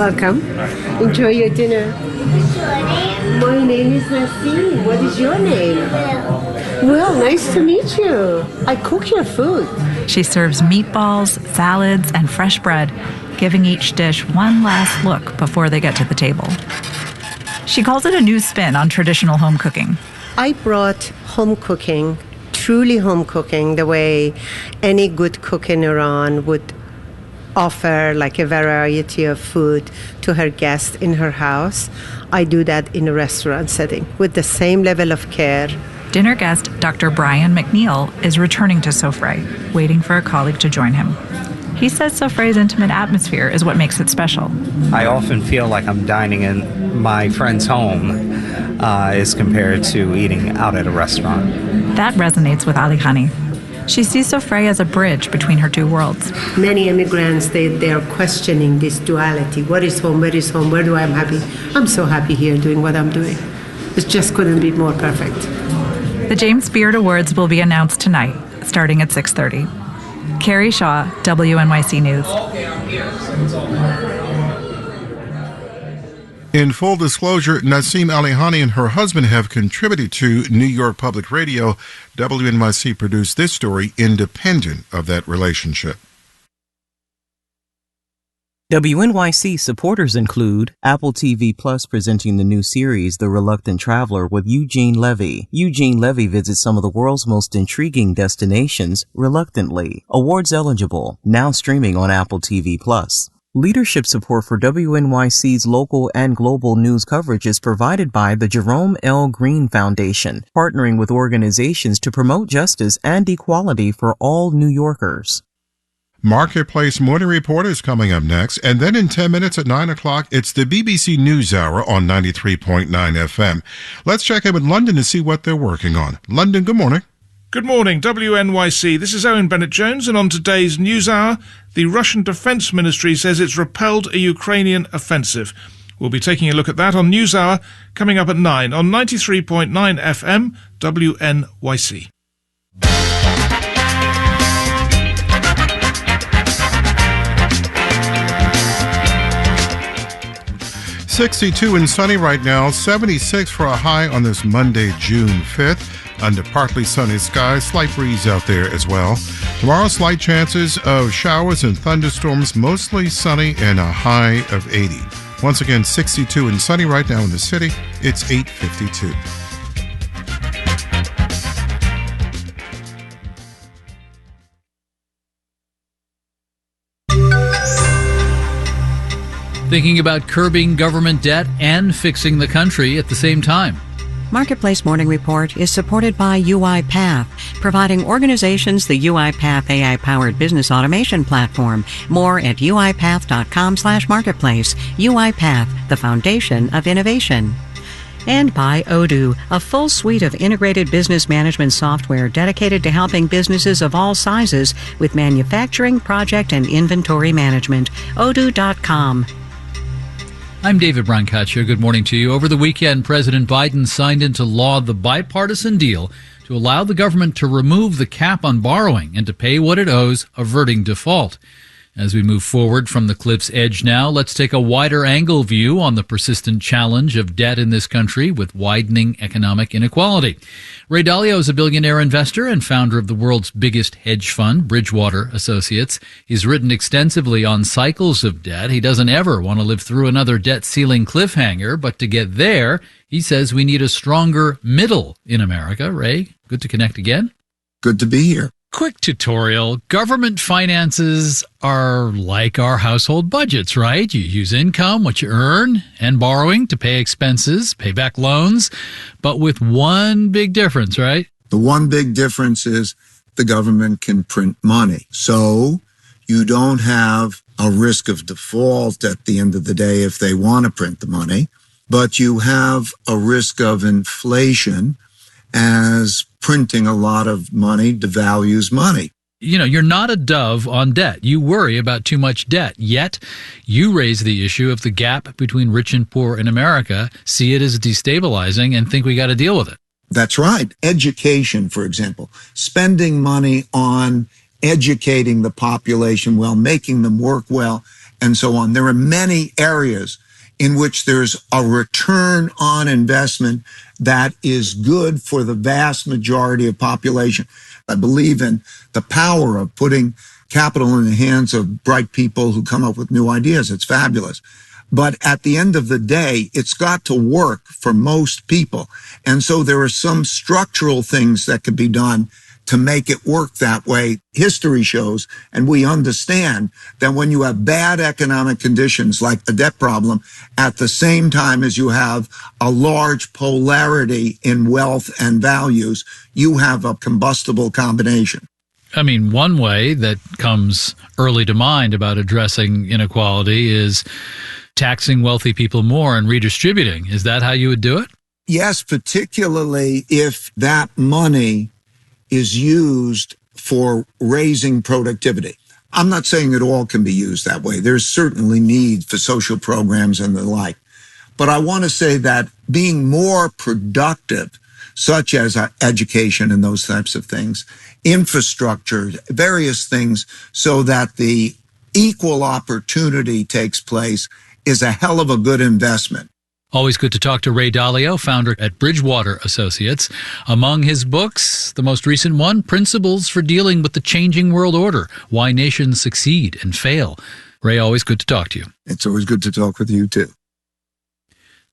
Welcome. Enjoy your dinner. What's your name? My name is Nassim. What is your name? Well, nice to meet you. I cook your food. She serves meatballs, salads, and fresh bread, giving each dish one last look before they get to the table. She calls it a new spin on traditional home cooking. I brought home cooking, truly home cooking, the way any good cook in Iran would offer like a variety of food to her guests in her house. I do that in a restaurant setting with the same level of care. Dinner guest Dr. Brian McNeil is returning to Sofrei, waiting for a colleague to join him. He says Sofrei's intimate atmosphere is what makes it special. I often feel like I'm dining in my friend's home as compared to eating out at a restaurant. That resonates with Ali Khani. She sees Sofrei as a bridge between her two worlds. Many immigrants, they are questioning this duality. What is home? Where is home? Where do I am happy? I'm so happy here doing what I'm doing. It just couldn't be more perfect. The James Beard Awards will be announced tonight, starting at 6:30. Carrie Shaw, WNYC News. In full disclosure, Nassim Alihani and her husband have contributed to New York Public Radio. WNYC produced this story independent of that relationship. WNYC supporters include Apple TV Plus presenting the new series The Reluctant Traveler with Eugene Levy. Eugene Levy visits some of the world's most intriguing destinations reluctantly. Awards eligible, now streaming on Apple TV Plus. Leadership support for WNYC's local and global news coverage is provided by the Jerome L. Green Foundation, partnering with organizations to promote justice and equality for all New Yorkers. Marketplace Morning Report is coming up next, and then in 10 minutes at 9 o'clock, it's the BBC News Hour on 93.9 FM. Let's check in with London to see what they're working on. London, good morning. Good morning, WNYC. This is Owen Bennett-Jones, and on today's News Hour, the Russian Defense Ministry says it's repelled a Ukrainian offensive. We'll be taking a look at that on News Hour, coming up at 9 on 93.9 FM, WNYC. 62 and sunny right now, 76 for a high on this Monday, June 5th. Under partly sunny skies, slight breeze out there as well. Tomorrow, slight chances of showers and thunderstorms, mostly sunny and a high of 80. Once again, 62 and sunny right now in the city. It's 8:52. Thinking about curbing government debt and fixing the country at the same time. Marketplace Morning Report is supported by UiPath, providing organizations the UiPath AI-powered business automation platform. More at uipath.com/marketplace. UiPath, the foundation of innovation. And by Odoo, a full suite of integrated business management software dedicated to helping businesses of all sizes with manufacturing, project, and inventory management. Odoo.com. I'm David Brancaccio. Good morning to you. Over the weekend, President Biden signed into law the bipartisan deal to allow the government to remove the cap on borrowing and to pay what it owes, averting default. As we move forward from the cliff's edge now, let's take a wider angle view on the persistent challenge of debt in this country with widening economic inequality. Ray Dalio is a billionaire investor and founder of the world's biggest hedge fund, Bridgewater Associates. He's written extensively on cycles of debt. He doesn't ever want to live through another debt ceiling cliffhanger, but to get there, he says we need a stronger middle in America. Ray, good to connect again. Good to be here. Quick tutorial. Government finances are like our household budgets, right? You use income, what you earn, and borrowing to pay expenses, pay back loans, but with one big difference, right? The one big difference is the government can print money. So you don't have a risk of default at the end of the day if they want to print the money, but you have a risk of inflation as printing a lot of money devalues money. You know, you're not a dove on debt. You worry about too much debt. Yet, you raise the issue of the gap between rich and poor in America, see it as destabilizing, and think we got to deal with it. That's right. Education, for example, spending money on educating the population well, making them work well, and so on. There are many areas in which there's a return on investment that is good for the vast majority of population. I believe in the power of putting capital in the hands of bright people who come up with new ideas. It's fabulous. But at the end of the day, it's got to work for most people. And so there are some structural things that could be done to make it work that way. History shows, and we understand, that when you have bad economic conditions like a debt problem, at the same time as you have a large polarity in wealth and values, you have a combustible combination. I mean, one way that comes early to mind about addressing inequality is taxing wealthy people more and redistributing. Is that how you would do it? Yes, particularly if that money is used for raising productivity. I'm not saying it all can be used that way. There's certainly need for social programs and the like. But I want to say that being more productive, such as education and those types of things, infrastructure, various things, so that the equal opportunity takes place, is a hell of a good investment. Always good to talk to Ray Dalio, founder at Bridgewater Associates. Among his books, the most recent one, Principles for Dealing with the Changing World Order, Why Nations Succeed and Fail. Ray, always good to talk to you. It's always good to talk with you, too.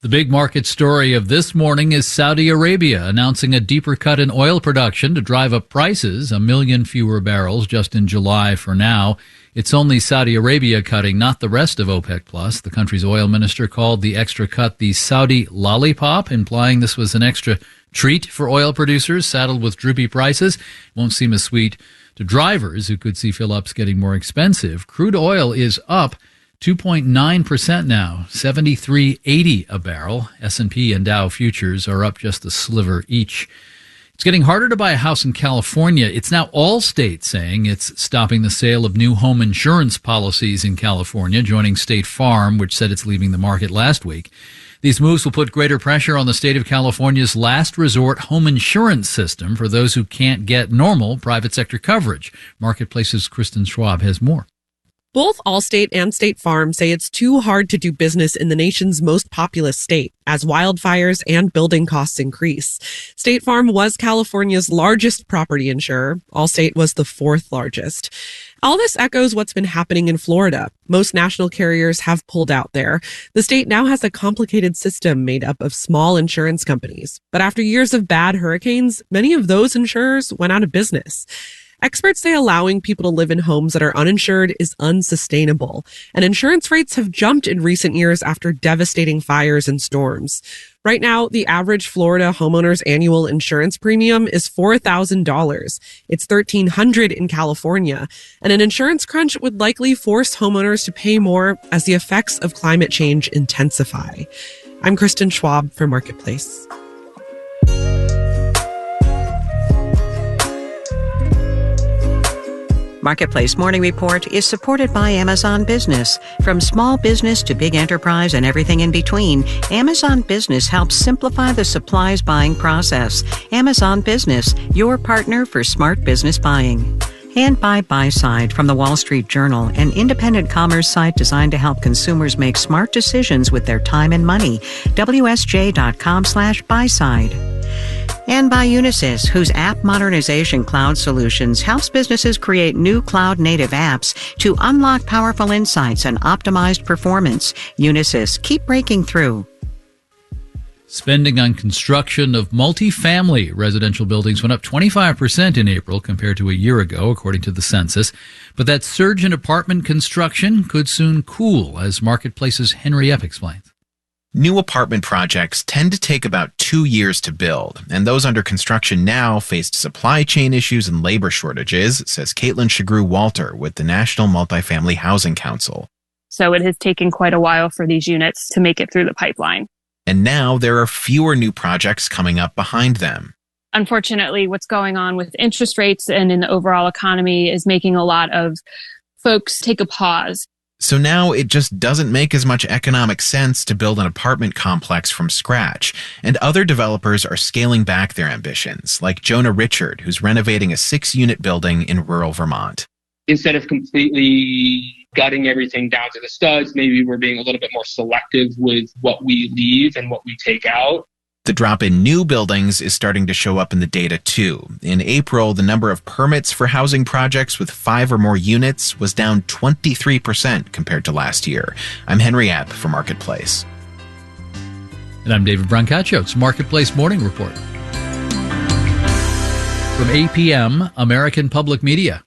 The big market story of this morning is Saudi Arabia announcing a deeper cut in oil production to drive up prices, 1 million fewer barrels just in July for now. It's only Saudi Arabia cutting, not the rest of OPEC+. The country's oil minister called the extra cut the Saudi lollipop, implying this was an extra treat for oil producers saddled with droopy prices. Won't seem as sweet to drivers who could see fill-ups getting more expensive. Crude oil is up 2.9% now, $73.80 a barrel. S&P and Dow futures are up just a sliver each. It's getting harder to buy a house in California. It's now Allstate saying it's stopping the sale of new home insurance policies in California, joining State Farm, which said it's leaving the market last week. These moves will put greater pressure on the state of California's last resort home insurance system for those who can't get normal private sector coverage. Marketplace's Kristen Schwab has more. Both Allstate and State Farm say it's too hard to do business in the nation's most populous state as wildfires and building costs increase. State Farm was California's largest property insurer. Allstate was the fourth largest. All this echoes what's been happening in Florida. Most national carriers have pulled out there. The state now has a complicated system made up of small insurance companies. But after years of bad hurricanes, many of those insurers went out of business. Experts say allowing people to live in homes that are uninsured is unsustainable, and insurance rates have jumped in recent years after devastating fires and storms. Right now, the average Florida homeowner's annual insurance premium is $4,000. It's $1,300 in California, and an insurance crunch would likely force homeowners to pay more as the effects of climate change intensify. I'm Kristen Schwab for Marketplace. Marketplace Morning Report is supported by Amazon Business. From small business to big enterprise and everything in between, Amazon Business helps simplify the supplies buying process. Amazon Business, your partner for smart business buying. And by BuySide from the Wall Street Journal, an independent commerce site designed to help consumers make smart decisions with their time and money. WSJ.com/BuySide. And by Unisys, whose app modernization cloud solutions helps businesses create new cloud-native apps to unlock powerful insights and optimized performance. Unisys, keep breaking through. Spending on construction of multifamily residential buildings went up 25% in April compared to a year ago, according to the census. But that surge in apartment construction could soon cool, as Marketplace's Henry Epp explains. New apartment projects tend to take about 2 years to build, and those under construction now faced supply chain issues and labor shortages, says Caitlin Shagru-Walter with the National Multifamily Housing Council. So it has taken quite a while for these units to make it through the pipeline. And now there are fewer new projects coming up behind them. Unfortunately, what's going on with interest rates and in the overall economy is making a lot of folks take a pause. So now it just doesn't make as much economic sense to build an apartment complex from scratch, and other developers are scaling back their ambitions, like Jonah Richard, who's renovating a 6-unit building in rural Vermont. Instead of completely gutting everything down to the studs. Maybe we're being a little bit more selective with what we leave and what we take out. The drop in new buildings is starting to show up in the data too. In April, the number of permits for housing projects with 5 or more units was down 23% compared to last year. I'm Henry App for Marketplace. And I'm David Brancaccio. It's Marketplace Morning Report. From APM, American Public Media.